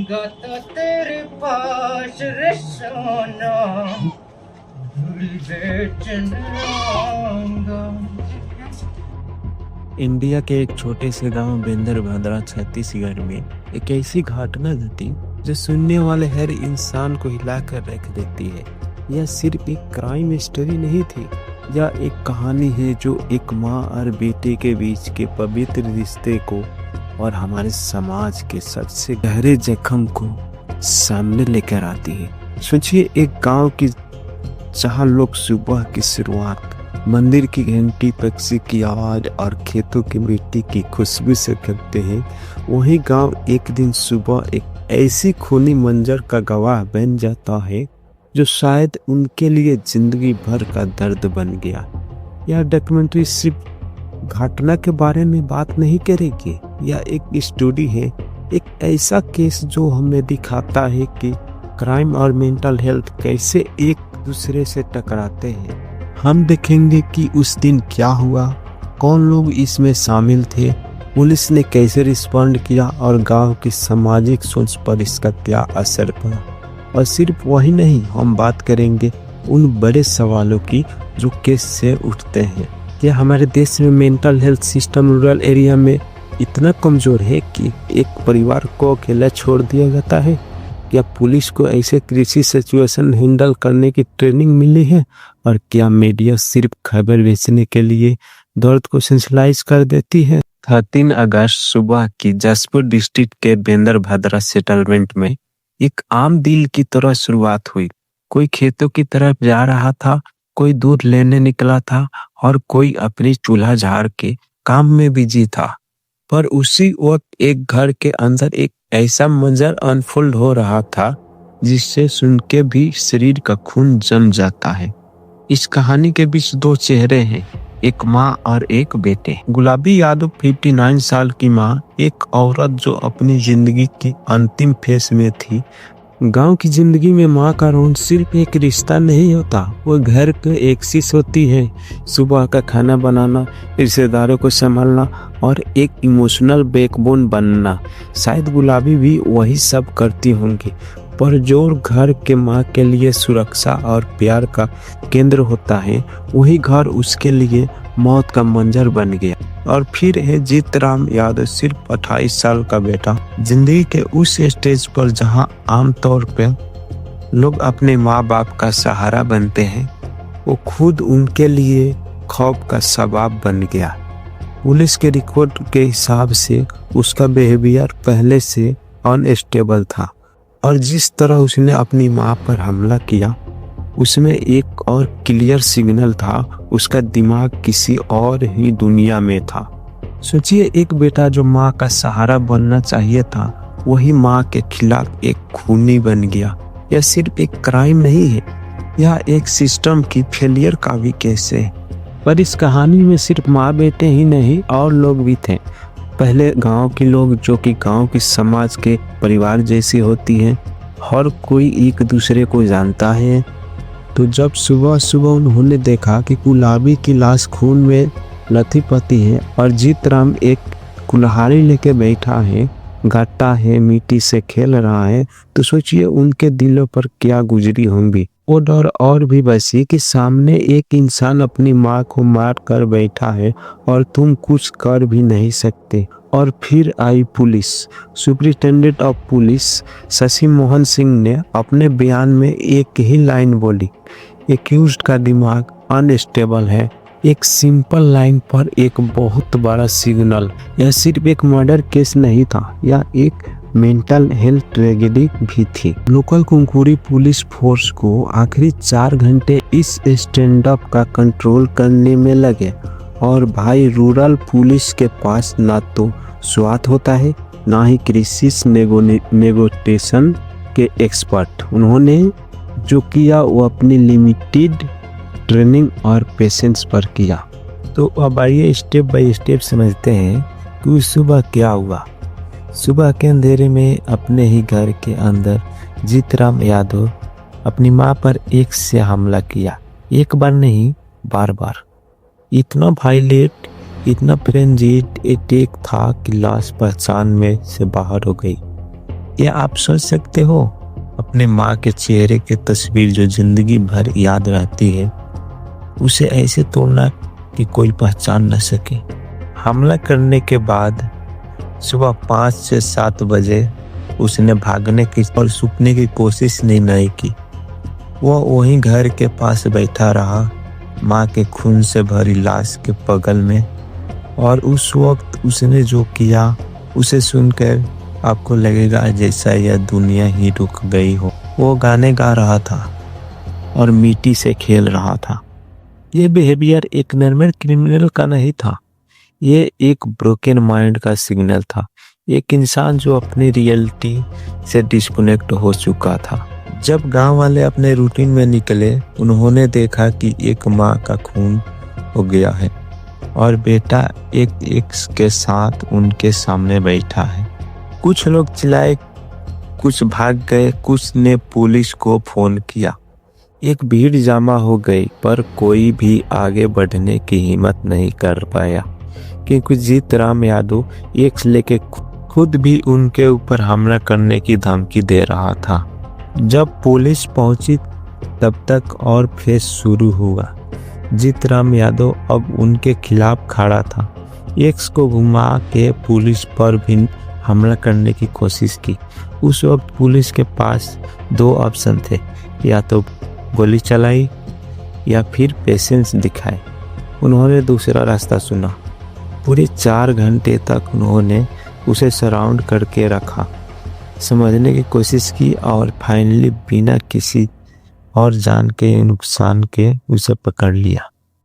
गाता तेरे पास रे सोना दिल बेचने आऊंगा। इंडिया के एक छोटे से गांव बेंदर भद्रा छत्तीसगढ़ में एक ऐसी घटना घटी जो सुनने वाले हर इंसान को हिलाकर रख देती है। यह सिर्फ एक क्राइम स्टोरी नहीं थी, यह एक कहानी है जो एक माँ और बेटे के बीच के पवित्र रिश्ते को और हमारे समाज के सबसे गहरे जख्म को सामने लेकर आती है। सोचिए, एक गांव की जहां लोग सुबह की शुरुआत मंदिर की घंटी, पक्षी की आवाज और खेतों की मिट्टी की खुशबू से करते हैं, वही गांव एक दिन सुबह एक ऐसी खूनी मंजर का गवाह बन जाता है जो शायद उनके लिए जिंदगी भर का दर्द बन गया। यह डॉक्यूमेंट्री सिर्फ घटना के बारे में बात नहीं करेगी, यह एक स्टोरी है, एक ऐसा केस जो हमें दिखाता है कि क्राइम और मेंटल हेल्थ कैसे एक दूसरे से टकराते हैं। हम देखेंगे कि उस दिन क्या हुआ, कौन लोग इसमें शामिल थे, पुलिस ने कैसे रिस्पॉन्ड किया और गांव की सामाजिक सोच पर इसका क्या असर पड़ा। और सिर्फ वही नहीं, हम बात करेंगे उन बड़े सवालों की जो केस से उठते हैं। क्या हमारे देश में mental health system rural area में इतना कमज़ोर है कि एक परिवार को अकेला छोड़ दिया जाता है? क्या पुलिस को ऐसे कृषि सिचुएशन हैंडल करने की ट्रेनिंग मिली है? और क्या मीडिया सिर्फ खबर बेचने के लिए दर्द को सेंसलाइज कर देती है? 13 अगस्त सुबह की जसपुर डिस्ट्रिक्ट के बेंदर भद्रा सेटलमेंट में एक आम दिल की तरह शुरुआत हुई। कोई खेतों की तरफ जा रहा था, कोई दूध लेने निकला था और कोई अपनी चूल्हा झाड़ के काम में बिजी था। पर उसी वक्त एक घर के अंदर एक ऐसा मंजर अनफोल्ड हो रहा था जिससे सुन के भी शरीर का खून जम जाता है। इस कहानी के बीच दो चेहरे हैं, एक माँ और एक बेटे। गुलाबी यादव 59 साल की माँ, एक औरत जो अपनी जिंदगी की अंतिम फेज में थी। गांव की जिंदगी में माँ का रोल सिर्फ एक रिश्ता नहीं होता, वो घर की एक शीश होती है। सुबह का खाना बनाना, रिश्तेदारों को संभालना और एक इमोशनल बैकबोन बनना। शायद गुलाबी भी वही सब करती होंगी, पर जो घर के माँ के लिए सुरक्षा और प्यार का केंद्र होता है, वही घर उसके लिए मौत का मंजर बन गया। और फिर है जीत राम यादव, सिर्फ 28 साल का बेटा, जिंदगी के उस स्टेज पर जहां आमतौर पर लोग अपने माँ बाप का सहारा बनते हैं, वो खुद उनके लिए खौफ का सबब बन गया। पुलिस के रिकॉर्ड के हिसाब से उसका बिहेवियर पहले से अनस्टेबल था और जिस तरह उसने अपनी माँ पर हमला किया उसमें एक और क्लियर सिग्नल था, उसका दिमाग किसी और ही दुनिया में था। सोचिए, एक बेटा जो माँ का सहारा बनना चाहिए था, वही माँ के खिलाफ एक खूनी बन गया। यह सिर्फ एक क्राइम नहीं है, यह एक सिस्टम की फेलियर का भी केस है। पर इस कहानी में सिर्फ माँ बेटे ही नहीं, और लोग भी थे। पहले गांव के लोग, जो कि गांव की समाज के परिवार जैसी होती हैं, हर कोई एक दूसरे को जानता है। तो जब सुबह सुबह उन्होंने देखा कि गुलाबी की लाश खून में लथी-पथी है और जीत राम एक कुल्हाड़ी लेके बैठा है, गाता है, मिट्टी से खेल रहा है, तो सोचिए उनके दिलों पर क्या गुजरी होंगी। वो डर और भी बसी कि सामने एक इंसान अपनी माँ को मार कर बैठा है और तुम कुछ कर भी नहीं सकते। और फिर आई police. Superintendent of police Shashi Mohan Singh ने अपने बयान में एक ही लाइन बोली, एक्यूज्ड का दिमाग अनस्टेबल है। एक सिंपल लाइन पर एक बहुत बड़ा सिग्नल। यह सिर्फ एक मर्डर केस नहीं था, यह एक मेंटल हेल्थ ट्रेजेडी भी थी। लोकल कुंकुरी पुलिस फोर्स को आखिरी 4 घंटे इस स्टैंड अप का कंट्रोल करने में लगे। और भाई, रूरल पुलिस के पास ना तो स्वाद होता है, ना ही क्रिसिस नेगोशिएशन के एक्सपर्ट। उन्होंने जो किया वो अपनी लिमिटेड ट्रेनिंग और पेशेंस पर किया। तो अब आइए स्टेप बाय स्टेप समझते हैं कि उस सुबह क्या हुआ। सुबह के अंधेरे में अपने ही घर के अंदर जीत राम यादव अपनी माँ पर एक से हमला किया। एक बार नहीं, बार बार। इतना वायलेंट, इतना फ्रेंजीड अटैक था कि लाश पहचान में से बाहर हो गई। या आप सोच सकते हो अपने माँ के चेहरे की तस्वीर जो जिंदगी भर याद रहती है उसे ऐसे तोड़ना कि कोई पहचान न सके। हमला करने के बाद सुबह 5 से 7 बजे उसने भागने की और छुपने की कोशिश नहीं की। वह वहीं घर के पास बैठा रहा, माँ के खून से भरी लाश के बगल में। और उस वक्त उसने जो किया उसे सुनकर आपको लगेगा जैसा यह दुनिया ही रुक गई हो। वो गाने गा रहा था और मिट्टी से खेल रहा था। ये बिहेवियर एक नॉर्मल क्रिमिनल का नहीं था, ये एक ब्रोकन माइंड का सिग्नल था। एक इंसान जो अपनी रियलिटी से डिस्कनेक्ट हो चुका था। जब गांव वाले अपने रूटीन में निकले, उन्होंने देखा कि एक माँ का खून हो गया है और बेटा एक एक्स के साथ उनके सामने बैठा है। कुछ लोग चिल्लाए, कुछ भाग गए, कुछ ने पुलिस को फोन किया। एक भीड़ जमा हो गई पर कोई भी आगे बढ़ने की हिम्मत नहीं कर पाया क्योंकि जीत राम यादव एक्स लेके खुद भी उनके ऊपर हमला करने की धमकी दे रहा था। जब पुलिस पहुंची तब तक और फेस शुरू हुआ। जीतराम यादव अब उनके खिलाफ खड़ा था। एक्स को घुमा के पुलिस पर भी हमला करने की कोशिश की। उस वक्त पुलिस के पास 2 ऑप्शन थे, या तो गोली चलाई या फिर पेशेंस दिखाए। उन्होंने दूसरा रास्ता चुना। पूरे 4 घंटे तक उन्होंने उसे सराउंड करके रखा, समझने की कोशिश की और फाइनली बिना किसी और जान के नुकसान के उसे पकड़ लिया।